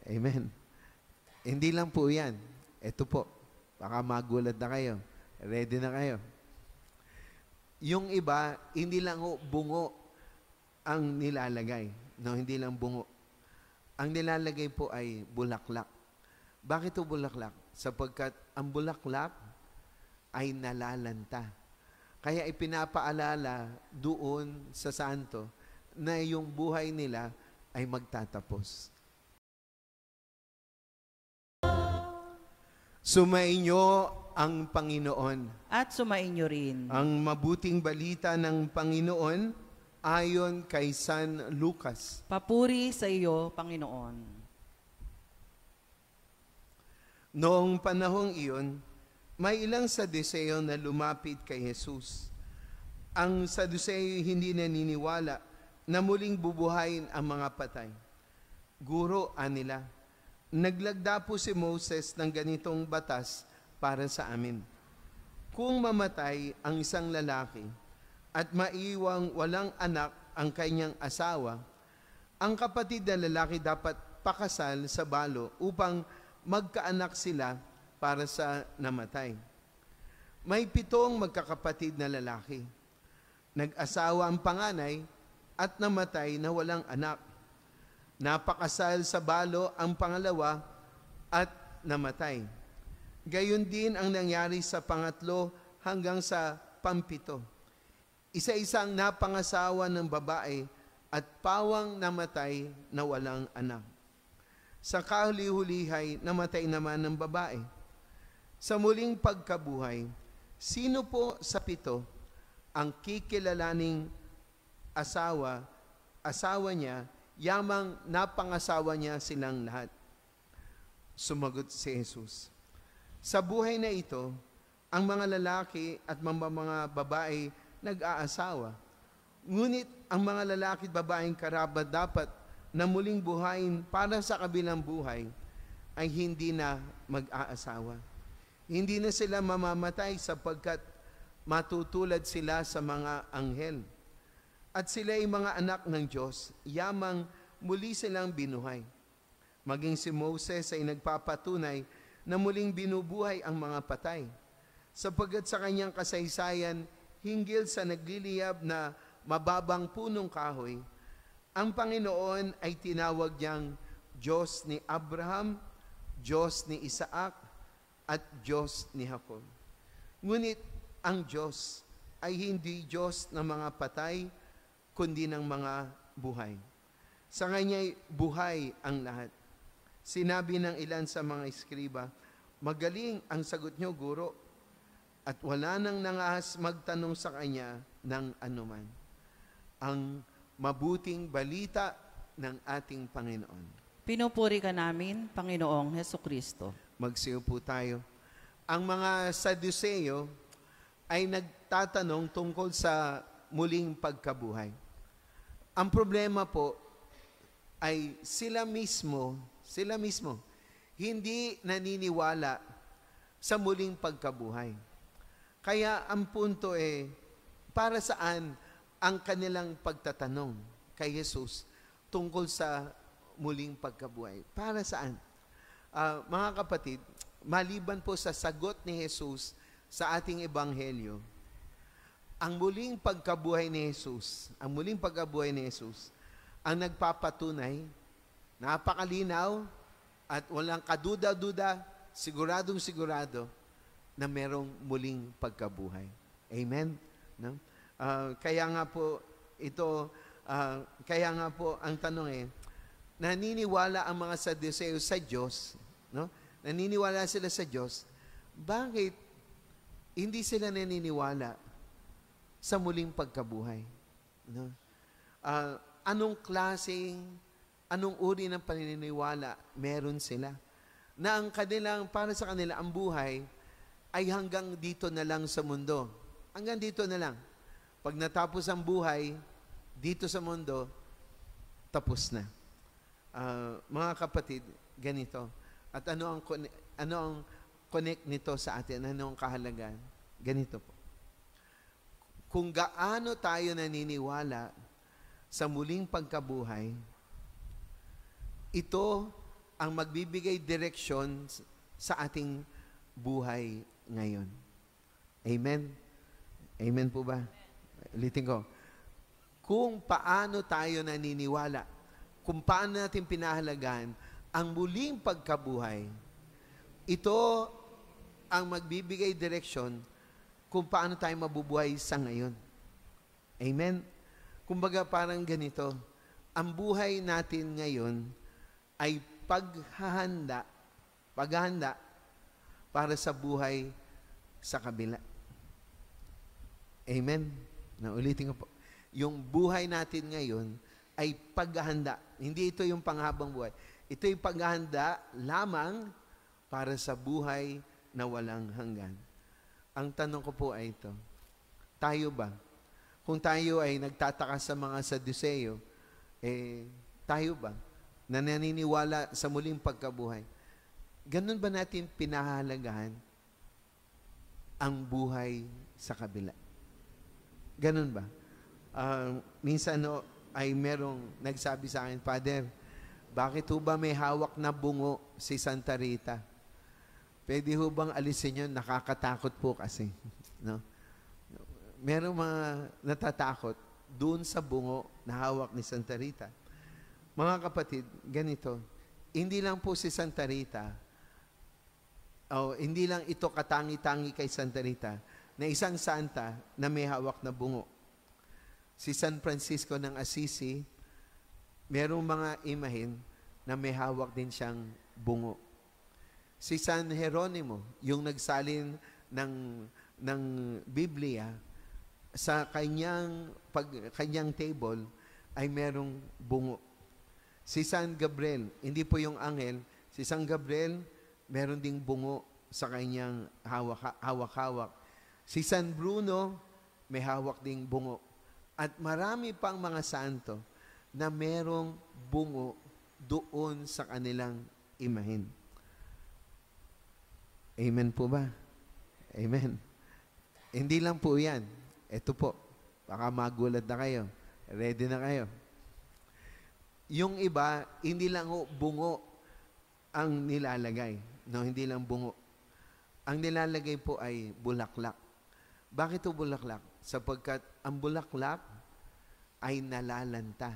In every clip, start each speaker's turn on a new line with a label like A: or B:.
A: Amen. Hindi lang po yan. Ito po. Baka magulat na kayo. Ready na kayo. Yung iba, hindi lang bungo ang nilalagay. No, hindi lang bungo. Ang nilalagay po ay bulaklak. Bakit ito bulaklak? Sapagkat ang bulaklak ay nalalanta. Kaya ipinapaalala doon sa santo na yung buhay nila ay magtatapos. Sumainyo ang Panginoon.
B: At sumainyo rin.
A: Ang mabuting balita ng Panginoon ayon kay San Lucas.
B: Papuri sa iyo, Panginoon.
A: Noong panahong iyon, may ilang Saduseo na lumapit kay Jesus. Ang Saduseo hindi naniniwala na muling bubuhayin ang mga patay. Guro, anila, naglagda po si Moses ng ganitong batas para sa amin. Kung mamatay ang isang lalaki at maiwang walang anak ang kanyang asawa, ang kapatid na lalaki dapat pakasal sa balo upang magkaanak sila para sa namatay. May 7 magkakapatid na lalaki. Nag-asawa ang panganay at namatay na walang anak. Napakasal sa balo ang pangalawa at namatay. Gayon din ang nangyari sa pangatlo hanggang sa pampito. Isa-isang napangasawa ng babae at pawang namatay na walang anak. Sa kahuli-hulihay, namatay naman ng babae. Sa muling pagkabuhay, sino po sa 7 ang kikilalaning asawa niya, yamang napangasawa niya silang lahat? Sumagot si Jesus, sa buhay na ito, ang mga lalaki at mga babae nag-aasawa. Ngunit ang mga lalaki at babaeng karapat dapat na muling buhayin para sa kabilang buhay ay hindi na mag-aasawa. Hindi na sila mamamatay sapagkat matutulad sila sa mga anghel. At sila ay mga anak ng Diyos, yamang muli silang binuhay. Maging si Moses ay nagpapatunay na muling binubuhay ang mga patay, sapagkat sa kanyang kasaysayan, hinggil sa nagliliyab na mababang punong kahoy, ang Panginoon ay tinawag niyang Diyos ni Abraham, Diyos ni Isaac, at Diyos ni Jacob. Ngunit ang Diyos ay hindi Diyos ng mga patay, kundi ng mga buhay. Sa Kanya'y buhay ang lahat. Sinabi ng ilan sa mga eskriba, magaling ang sagot niyo, Guro, at wala nang nangahas magtanong sa Kanya ng anuman. Ang mabuting balita ng ating Panginoon.
B: Pinupuri ka namin, Panginoong Hesukristo.
A: Magsiyo po tayo. Ang mga Saduseo ay nagtatanong tungkol sa muling pagkabuhay. Ang problema po ay sila mismo, hindi naniniwala sa muling pagkabuhay. Kaya ang punto para saan ang kanilang pagtatanong kay Jesus tungkol sa muling pagkabuhay? Para saan? Mga kapatid, maliban po sa sagot ni Jesus sa ating ebanghelyo, ang muling pagkabuhay ni Jesus, ang nagpapatunay, napakalinaw at walang kaduda-duda, siguradong-sigurado na merong muling pagkabuhay. Amen? No? Kaya nga po ang tanong naniniwala ang mga Saduseo sa Diyos, no? Naniniwala sila sa Diyos, bakit hindi sila naniniwala sa muling pagkabuhay? No? Anong uri ng paniniwala meron sila? Na ang para sa kanila, ang buhay ay hanggang dito na lang sa mundo. Hanggang dito na lang. Pag natapos ang buhay, dito sa mundo, tapos na. Mga kapatid, ganito. At ano ang connect nito sa atin? Ano ang kahalagaan? Ganito po. Kung gaano tayo naniniwala sa muling pagkabuhay, ito ang magbibigay direksyon sa ating buhay ngayon. Amen? Amen po ba? Ulitin ko. Kung paano tayo naniniwala, kung paano natin pinahalagaan ang muling pagkabuhay, ito ang magbibigay direksyon kung paano tayo mabubuhay sa ngayon. Amen? Kumbaga parang ganito, ang buhay natin ngayon ay paghahanda para sa buhay sa kabila. Amen? Ulitin ko po. Yung buhay natin ngayon ay paghahanda. Hindi ito yung panghabang buhay. Ito yung paghahanda lamang para sa buhay na walang hanggan. Ang tanong ko po ay ito, tayo ba? Kung tayo ay nagtataka sa mga Saduseo, tayo ba na naniniwala sa muling pagkabuhay? Ganun ba natin pinahahalagahan ang buhay sa kabila? Ganun ba? Minsan ay merong nagsabi sa akin, Father, bakit ho ba may hawak na bungo si Santa Rita? Pwede ho bang alisin yun? Nakakatakot po kasi. No? Merong mga natatakot doon sa bungo na hawak ni Santa Rita. Mga kapatid, ganito, hindi lang po si Santa Rita, hindi lang ito katangi-tangi kay Santa Rita, na isang santa na may hawak na bungo. Si San Francisco ng Assisi, merong mga imahin na may hawak din siyang bungo. Si San Jeronimo, yung nagsalin ng Biblia, sa kanyang table ay merong bungo. Si San Gabriel, hindi po yung anghel, si San Gabriel, meron ding bungo sa kanyang hawak-hawak. Si San Bruno, may hawak ding bungo. At marami pang mga santo na merong bungo doon sa kanilang imahin. Amen po ba? Amen. Hindi lang po yan. Ito po. Baka magulat na kayo. Ready na kayo. Yung iba, hindi lang bungo ang nilalagay. No, hindi lang bungo. Ang nilalagay po ay bulaklak. Bakit ito bulaklak? Sapagkat ang bulaklak ay nalalanta.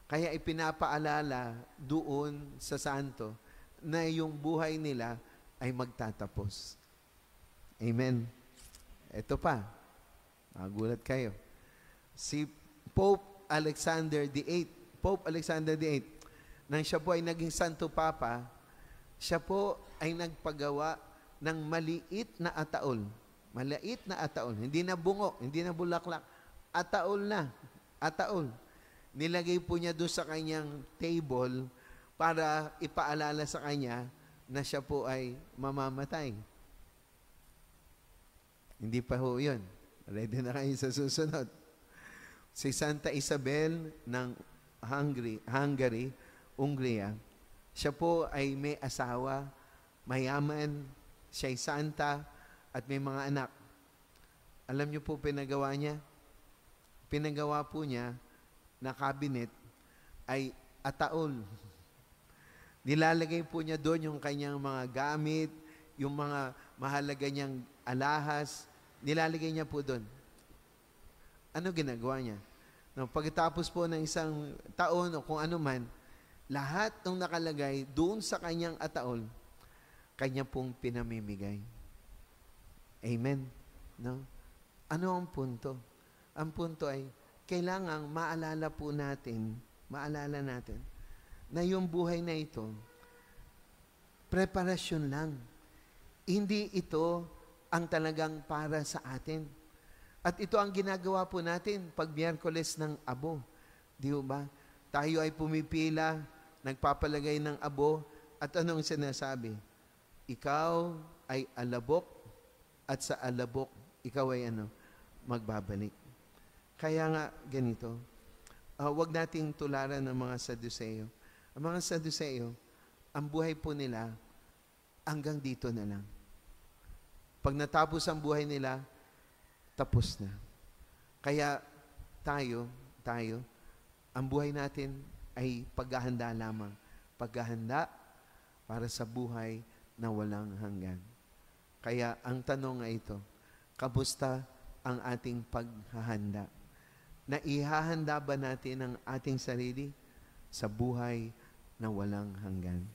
A: Kaya ipinapaalala doon sa santo na yung buhay nila ay magtatapos. Amen. Ito pa. Magulat kayo. Si Pope Alexander VIII, nang siya po ay naging Santo Papa, siya po ay nagpagawa ng maliit na ataol. Maliit na ataol. Hindi na bungo, hindi na bulaklak. Ataol na. Ataol. Nilagay po niya doon sa kanyang table para ipaalala sa kanya na siya po ay mamamatay. Hindi pa ho yun. Ready na kayo sa susunod. Si Santa Isabel ng Hungary, siya po ay may asawa, mayaman, siya'y santa, at may mga anak. Alam niyo po pinagawa niya? Pinagawa po niya na cabinet ay ataol. Nilalagay po niya doon yung kanyang mga gamit, yung mga mahalaga niyang alahas, nilalagay niya po doon. Ano ginagawa niya? No, pagkatapos po ng isang taon o kung ano man, lahat ng nakalagay doon sa kanyang ataol, kanya pong pinamimigay. Amen. No? Ano ang punto? Ang punto ay, kailangang maalala natin, na yung buhay na ito, preparasyon lang. Hindi ito ang talagang para sa atin. At ito ang ginagawa po natin pag Miyerkules ng Abo. Di ba? Tayo ay pumipila, nagpapalagay ng abo, at anong sinasabi? Ikaw ay alabok, at sa alabok, ikaw ay magbabalik. Kaya nga, ganito, wag nating tularan ng mga Saduseo. Ang mga Saduseo, ang buhay po nila, hanggang dito na lang. Pag natapos ang buhay nila, tapos na. Kaya tayo, ang buhay natin ay paghahanda lamang. Paghahanda para sa buhay na walang hanggan. Kaya ang tanong ay ito, kamusta ang ating paghahanda? Naihahanda ba natin ang ating sarili sa buhay na walang hanggan?